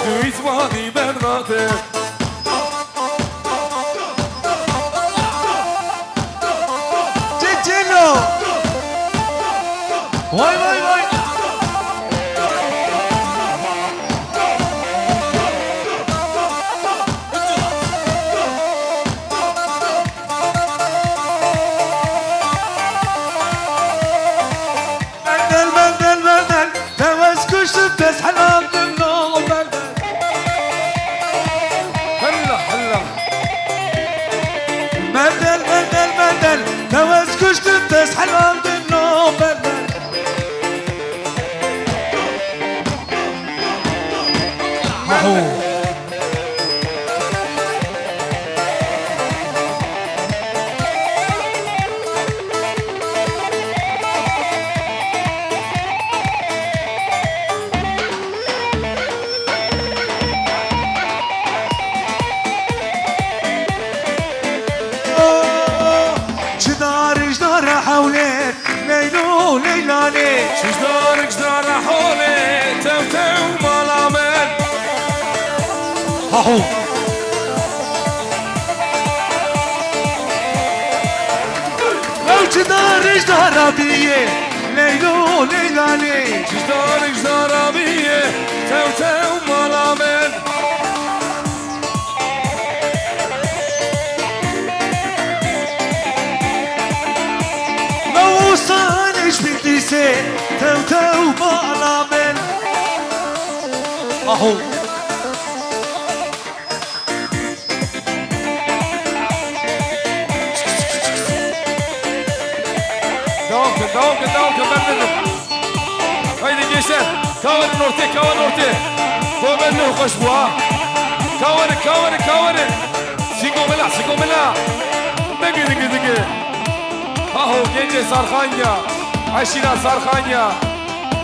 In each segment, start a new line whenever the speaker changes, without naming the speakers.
دويت ماضي بنغاتي
جيجيلو واي واي واي بلدل توز كشت بس حلام منه بلدل
هلا هلا
بلدل توز كشت بس حلام منه بلدل محو جدار حولك ليلو ليلاني
جدار حولي تو ملامل
هاهو لو جدار بيه ليلو ليلاني
جدار بيه تو ملامل
لو صانش بكيسي تو مالامل اهو
دوك بلدل هيدي جيشان كاور نورتي هو منه خوش بوا كاور سيقو ملا دقي اهو جيجي صارخانيا عشينا صارخانيا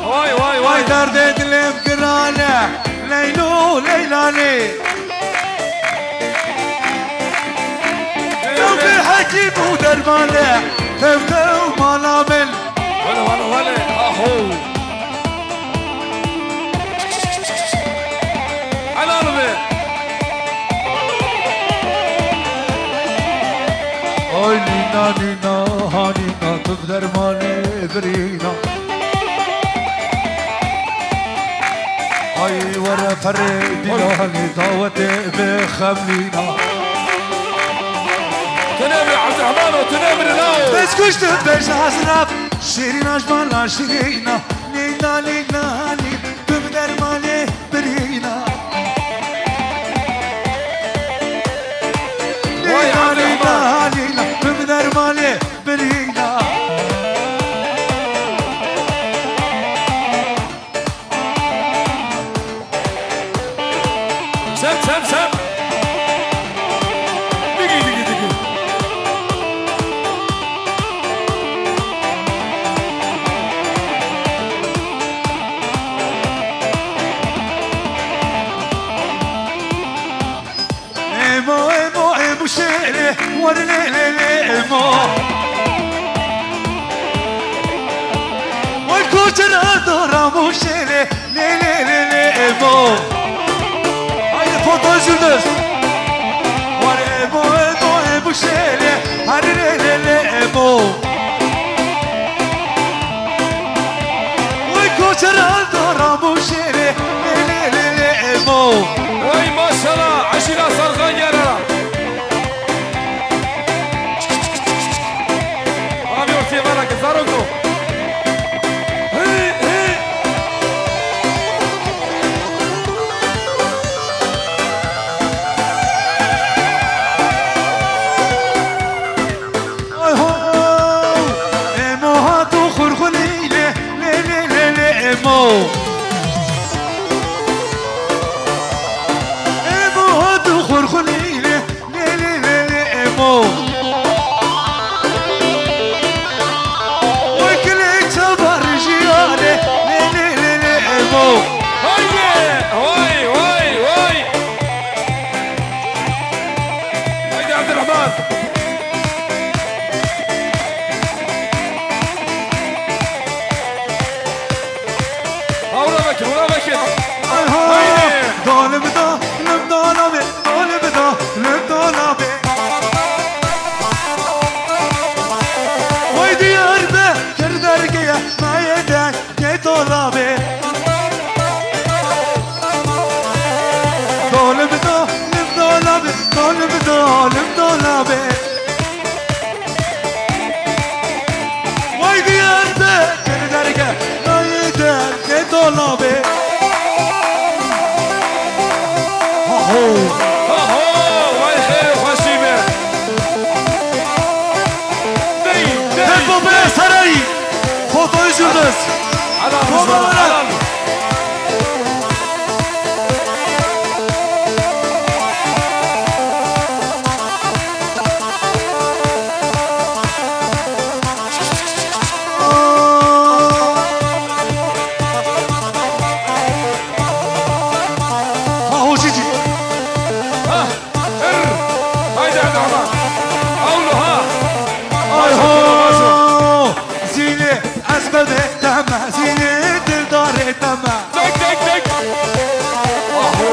واي
درد دلم قرانه ليلو ليلاني لو بالحكي مو درمانه تو مالامل
ولا اهو على قلبي
Oy nina hanina tüm dermanı birina Ay vara fere dilani davete be khamlina
تنامر عبد الرحمن وتنامر الاول
Bez kuştum beş hasraf Şirin aşmanla şirina Nina nina tüm dermanı birina Nina tüm dermanı birina
سم دقي
emo şere warlele emo Oy koçera doramu şere lele emo Haydi fotoğraf sürdüz Var emo şere harlele emo Oy koçera doramu şere lele emo
وي ما شاء الله عشينا صرخانيا ابي ورتي بالك زاروكو
emo hatu khurkhulile lele emo خليله ليلي امو وكل اعتبر رجاله ليلي امو
هاي هيدا عبد الرحمن ولا بكر
dolabı Vay diyardı Beni derken Nayı derke dolabı Aho
vay خير وخشيمه
Tek babaya sarayı Fotoyu sürdünüz
على
Baba bana Aho cici
هايدي عبد الرحمن قولوا ها
Ay ho Zini ezbed etme Zini dildar etme
دك دك دك اهو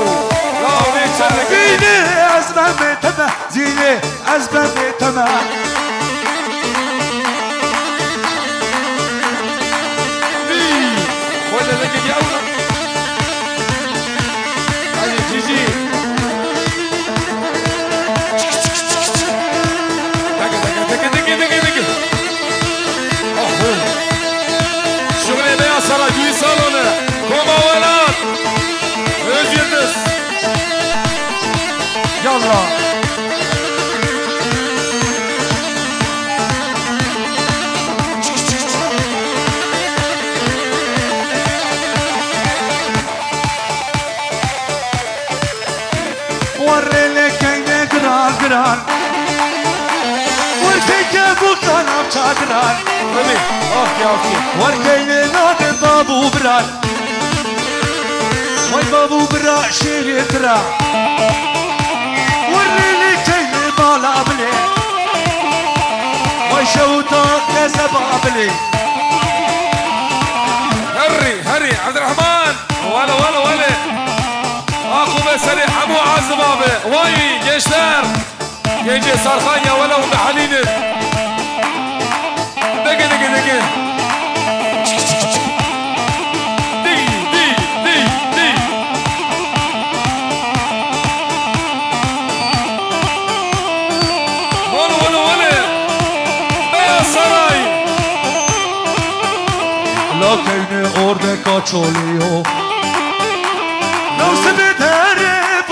لا ويك شرك
Zini ezbed etme Zini ezbed etme
ولا لقي دي اولى هاي جيجي دق دق دق دق دق دق اهو شغل بيا سراجي صالونه كوما ولاد öz yıldız
Yallah Warrele kayne gral gral Warkeke bu kanam çadral
tabii ah ya ki
Warkeyne nade babu bral Vay babu bra şeri bra Warrele kayne bala bile Vay şavuta nezeba bile
هري هري عبد الرحمن ولا اخو مسري ابو عازم abi vay gençler gece Sarkanya vela ve Halil'in dege dege dege di di di di valla Beyaz Saray
La köyne orada kaç oluyor